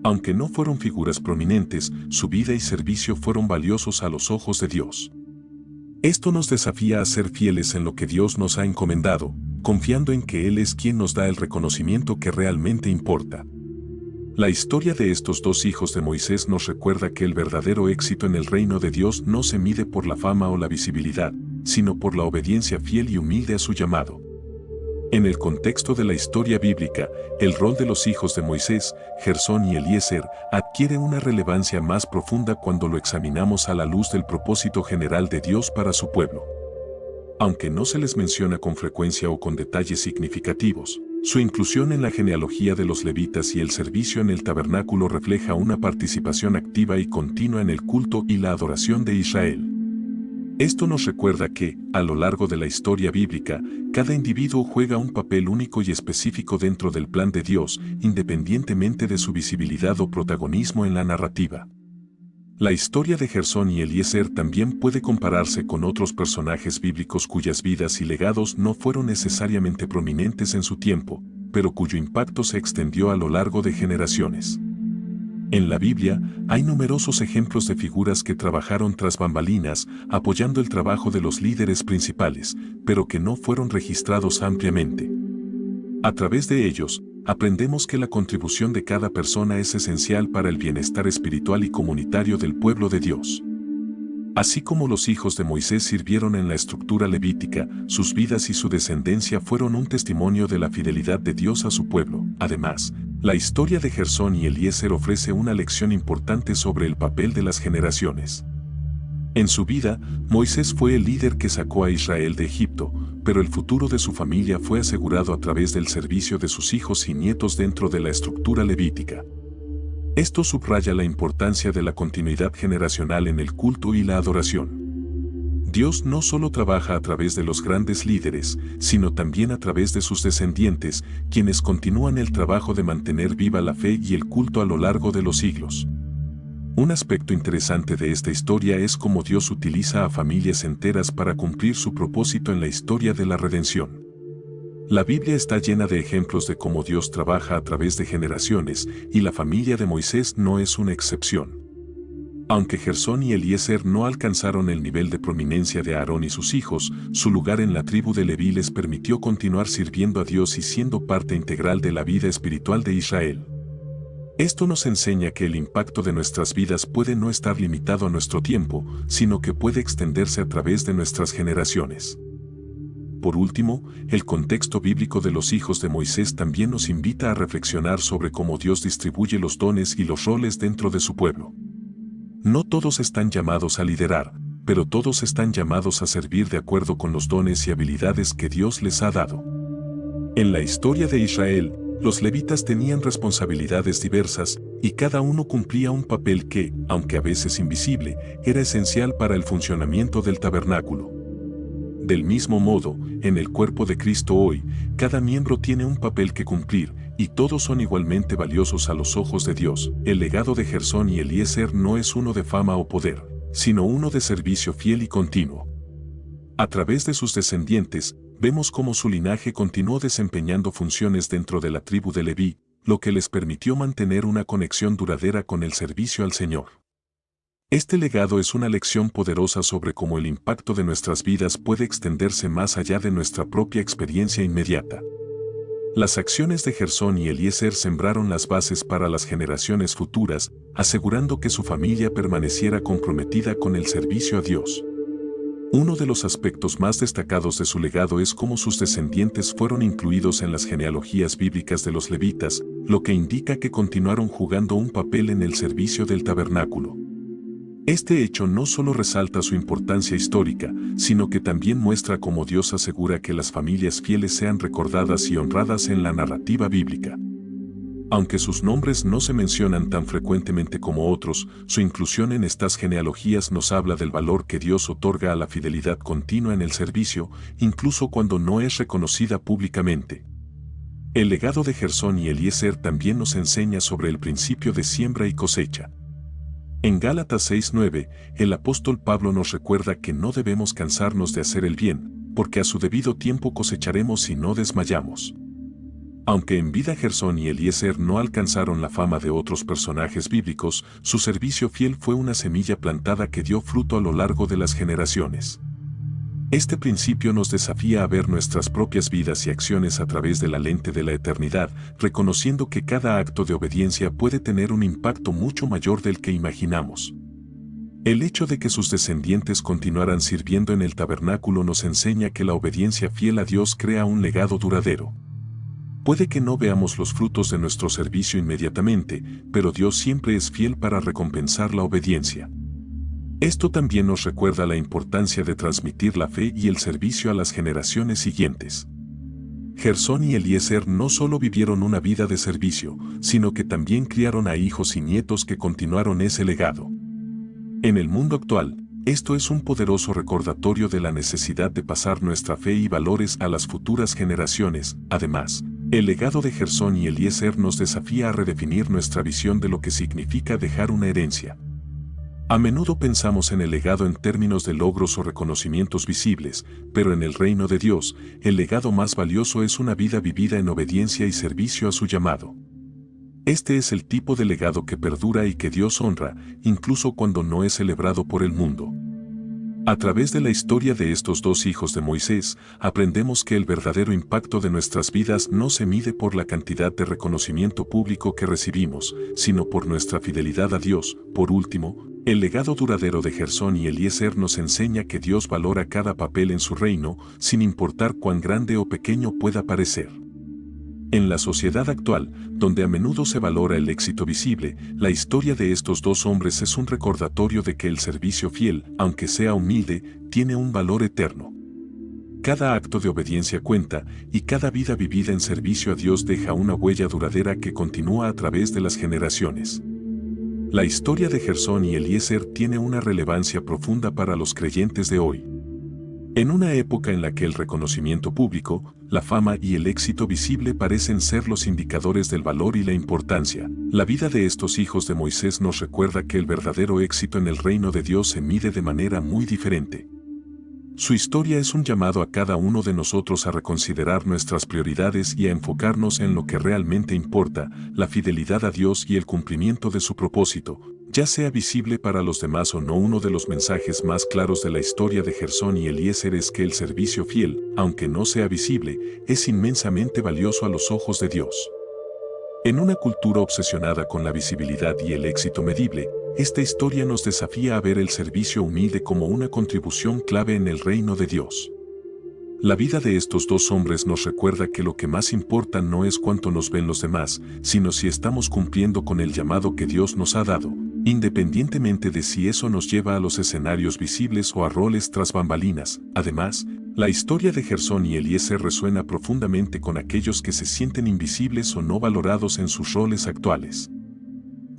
Aunque no fueron figuras prominentes, su vida y servicio fueron valiosos a los ojos de Dios. Esto nos desafía a ser fieles en lo que Dios nos ha encomendado, confiando en que Él es quien nos da el reconocimiento que realmente importa. La historia de estos dos hijos de Moisés nos recuerda que el verdadero éxito en el reino de Dios no se mide por la fama o la visibilidad, sino por la obediencia fiel y humilde a su llamado. En el contexto de la historia bíblica, el rol de los hijos de Moisés, Gersón y Eliezer, adquiere una relevancia más profunda cuando lo examinamos a la luz del propósito general de Dios para su pueblo. Aunque no se les menciona con frecuencia o con detalles significativos, su inclusión en la genealogía de los levitas y el servicio en el tabernáculo refleja una participación activa y continua en el culto y la adoración de Israel. Esto nos recuerda que, a lo largo de la historia bíblica, cada individuo juega un papel único y específico dentro del plan de Dios, independientemente de su visibilidad o protagonismo en la narrativa. La historia de Gersón y Eliezer también puede compararse con otros personajes bíblicos cuyas vidas y legados no fueron necesariamente prominentes en su tiempo, pero cuyo impacto se extendió a lo largo de generaciones. En la Biblia, hay numerosos ejemplos de figuras que trabajaron tras bambalinas, apoyando el trabajo de los líderes principales, pero que no fueron registrados ampliamente. A través de ellos, aprendemos que la contribución de cada persona es esencial para el bienestar espiritual y comunitario del pueblo de Dios. Así como los hijos de Moisés sirvieron en la estructura levítica, sus vidas y su descendencia fueron un testimonio de la fidelidad de Dios a su pueblo. Además, la historia de Gersón y Eliezer ofrece una lección importante sobre el papel de las generaciones. En su vida, Moisés fue el líder que sacó a Israel de Egipto, pero el futuro de su familia fue asegurado a través del servicio de sus hijos y nietos dentro de la estructura levítica. Esto subraya la importancia de la continuidad generacional en el culto y la adoración. Dios no solo trabaja a través de los grandes líderes, sino también a través de sus descendientes, quienes continúan el trabajo de mantener viva la fe y el culto a lo largo de los siglos. Un aspecto interesante de esta historia es cómo Dios utiliza a familias enteras para cumplir su propósito en la historia de la redención. La Biblia está llena de ejemplos de cómo Dios trabaja a través de generaciones, y la familia de Moisés no es una excepción. Aunque Gersón y Eliezer no alcanzaron el nivel de prominencia de Aarón y sus hijos, su lugar en la tribu de Leví les permitió continuar sirviendo a Dios y siendo parte integral de la vida espiritual de Israel. Esto nos enseña que el impacto de nuestras vidas puede no estar limitado a nuestro tiempo, sino que puede extenderse a través de nuestras generaciones. Por último, el contexto bíblico de los hijos de Moisés también nos invita a reflexionar sobre cómo Dios distribuye los dones y los roles dentro de su pueblo. No todos están llamados a liderar, pero todos están llamados a servir de acuerdo con los dones y habilidades que Dios les ha dado. En la historia de Israel, los levitas tenían responsabilidades diversas y cada uno cumplía un papel que, aunque a veces invisible, era esencial para el funcionamiento del tabernáculo. Del mismo modo, en el cuerpo de Cristo hoy, cada miembro tiene un papel que cumplir, y todos son igualmente valiosos a los ojos de Dios. El legado de Gersón y Eliezer no es uno de fama o poder, sino uno de servicio fiel y continuo. A través de sus descendientes, vemos cómo su linaje continuó desempeñando funciones dentro de la tribu de Leví, lo que les permitió mantener una conexión duradera con el servicio al Señor. Este legado es una lección poderosa sobre cómo el impacto de nuestras vidas puede extenderse más allá de nuestra propia experiencia inmediata. Las acciones de Gersón y Eliezer sembraron las bases para las generaciones futuras, asegurando que su familia permaneciera comprometida con el servicio a Dios. Uno de los aspectos más destacados de su legado es cómo sus descendientes fueron incluidos en las genealogías bíblicas de los levitas, lo que indica que continuaron jugando un papel en el servicio del tabernáculo. Este hecho no solo resalta su importancia histórica, sino que también muestra cómo Dios asegura que las familias fieles sean recordadas y honradas en la narrativa bíblica. Aunque sus nombres no se mencionan tan frecuentemente como otros, su inclusión en estas genealogías nos habla del valor que Dios otorga a la fidelidad continua en el servicio, incluso cuando no es reconocida públicamente. El legado de Gersón y Eliezer también nos enseña sobre el principio de siembra y cosecha. En Gálatas 6:9, el apóstol Pablo nos recuerda que no debemos cansarnos de hacer el bien, porque a su debido tiempo cosecharemos si no desmayamos. Aunque en vida Gersón y Eliezer no alcanzaron la fama de otros personajes bíblicos, su servicio fiel fue una semilla plantada que dio fruto a lo largo de las generaciones. Este principio nos desafía a ver nuestras propias vidas y acciones a través de la lente de la eternidad, reconociendo que cada acto de obediencia puede tener un impacto mucho mayor del que imaginamos. El hecho de que sus descendientes continuaran sirviendo en el tabernáculo nos enseña que la obediencia fiel a Dios crea un legado duradero. Puede que no veamos los frutos de nuestro servicio inmediatamente, pero Dios siempre es fiel para recompensar la obediencia. Esto también nos recuerda la importancia de transmitir la fe y el servicio a las generaciones siguientes. Gersón y Eliezer no solo vivieron una vida de servicio, sino que también criaron a hijos y nietos que continuaron ese legado. En el mundo actual, esto es un poderoso recordatorio de la necesidad de pasar nuestra fe y valores a las futuras generaciones. Además, el legado de Gersón y Eliezer nos desafía a redefinir nuestra visión de lo que significa dejar una herencia. A menudo pensamos en el legado en términos de logros o reconocimientos visibles, pero en el reino de Dios, el legado más valioso es una vida vivida en obediencia y servicio a su llamado. Este es el tipo de legado que perdura y que Dios honra, incluso cuando no es celebrado por el mundo. A través de la historia de estos dos hijos de Moisés, aprendemos que el verdadero impacto de nuestras vidas no se mide por la cantidad de reconocimiento público que recibimos, sino por nuestra fidelidad a Dios. Por último, el legado duradero de Gersón y Eliezer nos enseña que Dios valora cada papel en su reino, sin importar cuán grande o pequeño pueda parecer. En la sociedad actual, donde a menudo se valora el éxito visible, la historia de estos dos hombres es un recordatorio de que el servicio fiel, aunque sea humilde, tiene un valor eterno. Cada acto de obediencia cuenta, y cada vida vivida en servicio a Dios deja una huella duradera que continúa a través de las generaciones. La historia de Gersón y Eliezer tiene una relevancia profunda para los creyentes de hoy. En una época en la que el reconocimiento público, la fama y el éxito visible parecen ser los indicadores del valor y la importancia, la vida de estos hijos de Moisés nos recuerda que el verdadero éxito en el reino de Dios se mide de manera muy diferente. Su historia es un llamado a cada uno de nosotros a reconsiderar nuestras prioridades y a enfocarnos en lo que realmente importa, la fidelidad a Dios y el cumplimiento de su propósito, ya sea visible para los demás o no. Uno de los mensajes más claros de la historia de Gersón y Eliezer es que el servicio fiel, aunque no sea visible, es inmensamente valioso a los ojos de Dios. En una cultura obsesionada con la visibilidad y el éxito medible, esta historia nos desafía a ver el servicio humilde como una contribución clave en el reino de Dios. La vida de estos dos hombres nos recuerda que lo que más importa no es cuánto nos ven los demás, sino si estamos cumpliendo con el llamado que Dios nos ha dado, independientemente de si eso nos lleva a los escenarios visibles o a roles tras bambalinas. Además, la historia de Gersón y Eliezer resuena profundamente con aquellos que se sienten invisibles o no valorados en sus roles actuales.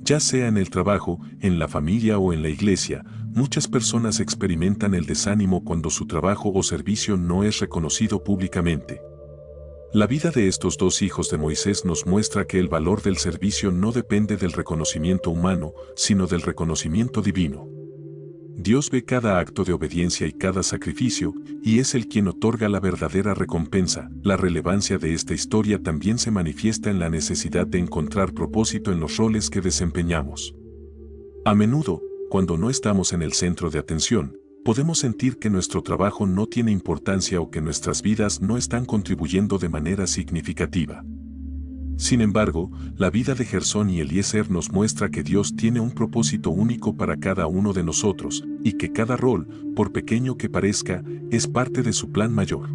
Ya sea en el trabajo, en la familia o en la iglesia, muchas personas experimentan el desánimo cuando su trabajo o servicio no es reconocido públicamente. La vida de estos dos hijos de Moisés nos muestra que el valor del servicio no depende del reconocimiento humano, sino del reconocimiento divino. Dios ve cada acto de obediencia y cada sacrificio, y es Él quien otorga la verdadera recompensa. La relevancia de esta historia también se manifiesta en la necesidad de encontrar propósito en los roles que desempeñamos. A menudo, cuando no estamos en el centro de atención, podemos sentir que nuestro trabajo no tiene importancia o que nuestras vidas no están contribuyendo de manera significativa. Sin embargo, la vida de Gersón y Eliezer nos muestra que Dios tiene un propósito único para cada uno de nosotros, y que cada rol, por pequeño que parezca, es parte de su plan mayor.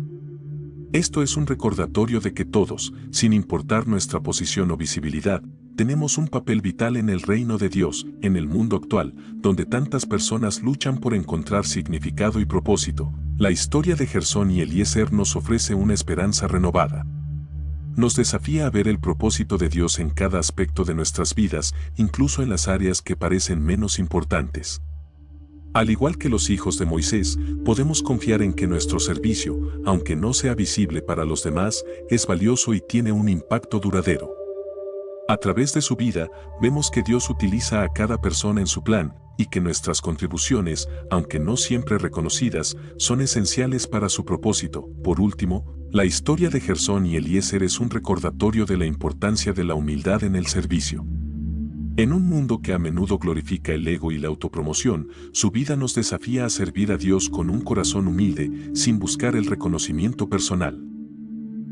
Esto es un recordatorio de que todos, sin importar nuestra posición o visibilidad, tenemos un papel vital en el reino de Dios, en el mundo actual, donde tantas personas luchan por encontrar significado y propósito. La historia de Gersón y Eliezer nos ofrece una esperanza renovada. Nos desafía a ver el propósito de Dios en cada aspecto de nuestras vidas, incluso en las áreas que parecen menos importantes. Al igual que los hijos de Moisés, podemos confiar en que nuestro servicio, aunque no sea visible para los demás, es valioso y tiene un impacto duradero. A través de su vida, vemos que Dios utiliza a cada persona en su plan, y que nuestras contribuciones, aunque no siempre reconocidas, son esenciales para su propósito. Por último, la historia de Gersón y Eliezer es un recordatorio de la importancia de la humildad en el servicio. En un mundo que a menudo glorifica el ego y la autopromoción, su vida nos desafía a servir a Dios con un corazón humilde, sin buscar el reconocimiento personal.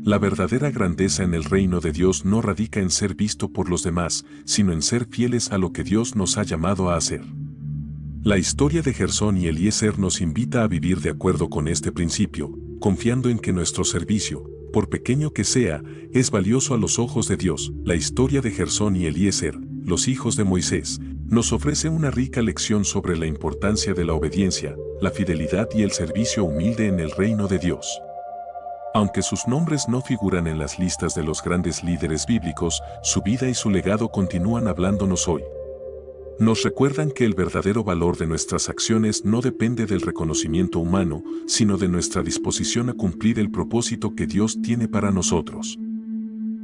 La verdadera grandeza en el reino de Dios no radica en ser visto por los demás, sino en ser fieles a lo que Dios nos ha llamado a hacer. La historia de Gersón y Eliezer nos invita a vivir de acuerdo con este principio, confiando en que nuestro servicio, por pequeño que sea, es valioso a los ojos de Dios. La historia de Gersón y Eliezer, los hijos de Moisés, nos ofrece una rica lección sobre la importancia de la obediencia, la fidelidad y el servicio humilde en el reino de Dios. Aunque sus nombres no figuran en las listas de los grandes líderes bíblicos, su vida y su legado continúan hablándonos hoy. Nos recuerdan que el verdadero valor de nuestras acciones no depende del reconocimiento humano, sino de nuestra disposición a cumplir el propósito que Dios tiene para nosotros.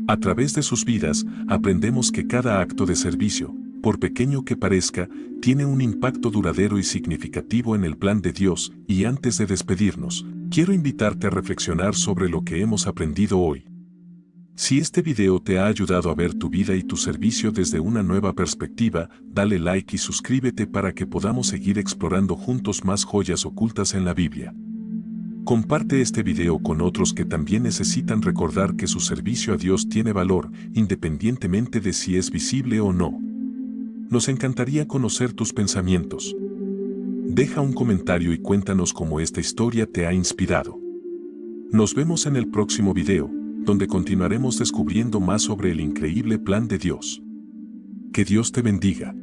A través de sus vidas, aprendemos que cada acto de servicio, por pequeño que parezca, tiene un impacto duradero y significativo en el plan de Dios. Y antes de despedirnos, quiero invitarte a reflexionar sobre lo que hemos aprendido hoy. Si este video te ha ayudado a ver tu vida y tu servicio desde una nueva perspectiva, dale like y suscríbete para que podamos seguir explorando juntos más joyas ocultas en la Biblia. Comparte este video con otros que también necesitan recordar que su servicio a Dios tiene valor, independientemente de si es visible o no. Nos encantaría conocer tus pensamientos. Deja un comentario y cuéntanos cómo esta historia te ha inspirado. Nos vemos en el próximo video, donde continuaremos descubriendo más sobre el increíble plan de Dios. Que Dios te bendiga.